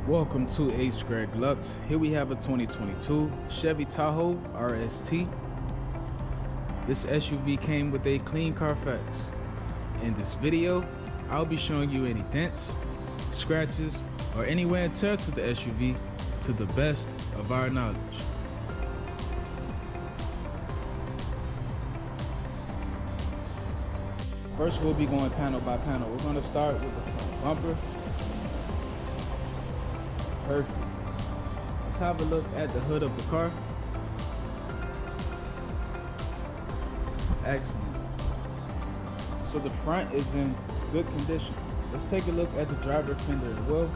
Welcome to hgreglux. Here we have a 2022 Chevy Tahoe RST. This SUV came with a clean Carfax. In this video, I'll be showing you any dents, scratches, or any wear and tear to the SUV to the best of our knowledge. First, we'll be going panel by panel. We're going to start with the front bumper. Perfect. Let's have a look at the hood of the car. Excellent. So the front is in good condition. Let's take a look at the driver fender and wheel.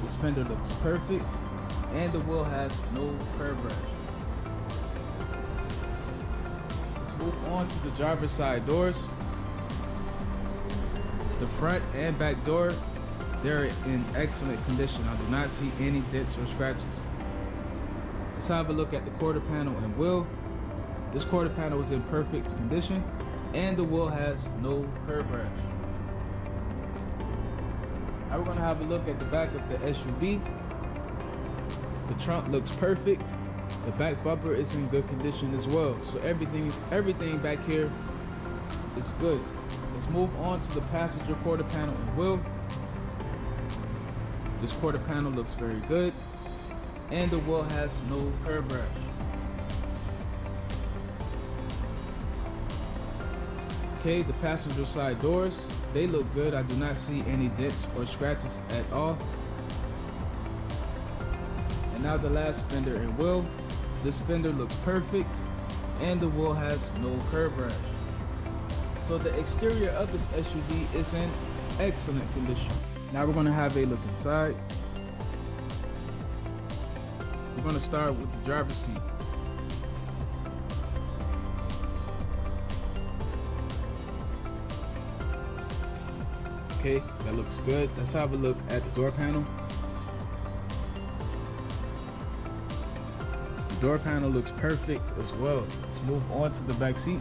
This fender looks perfect, and the wheel has no curb rash. Let's move on to the driver's side doors. The front and back door, they're in excellent condition. I do not see any dents or scratches. Let's have a look at the quarter panel and wheel. This quarter panel is in perfect condition, and the wheel has no curb rash. Now we're going to have a look at the back of the SUV. The trunk looks perfect. The back bumper is in good condition as well. So everything back here is good. Let's move on to the passenger quarter panel and wheel. This quarter panel looks very good, and the wheel has no curb rash. Okay, the passenger side doors, they look good. I do not see any dents or scratches at all. And now the last fender and wheel. This fender looks perfect, and the wheel has no curb rash. So the exterior of this SUV is in excellent condition. Now we're going to have a look inside. We're going to start with the driver's seat. Okay, that looks good. Let's have a look at the door panel. The door panel looks perfect as well. Let's move on to the back seat.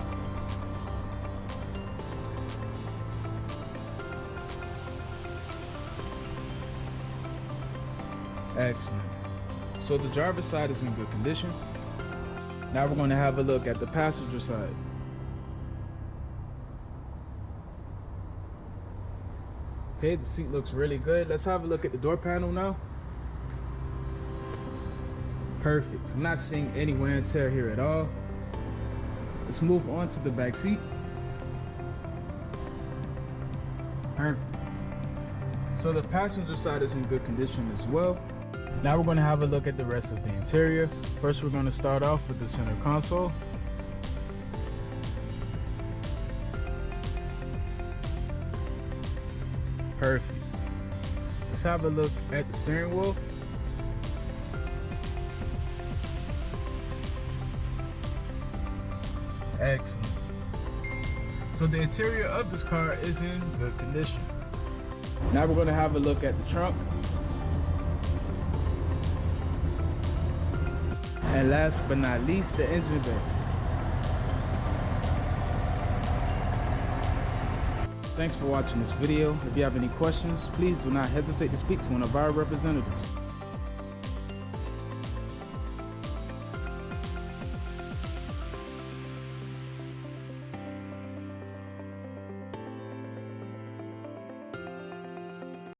Excellent. So the driver's side is in good condition. Now we're going to have a look at the passenger side. Okay, the seat looks really good. Let's have a look at the door panel now. Perfect. I'm not seeing any wear and tear here at all. Let's move on to the back seat. Perfect. So the passenger side is in good condition as well. Now we're going to have a look at the rest of the interior. First, we're going to start off with the center console. Perfect. Let's have a look at the steering wheel. Excellent. So the interior of this car is in good condition. Now we're going to have a look at the trunk. And last but not least, the engine bay. Thanks for watching this video. If you have any questions, please do not hesitate to speak to one of our representatives.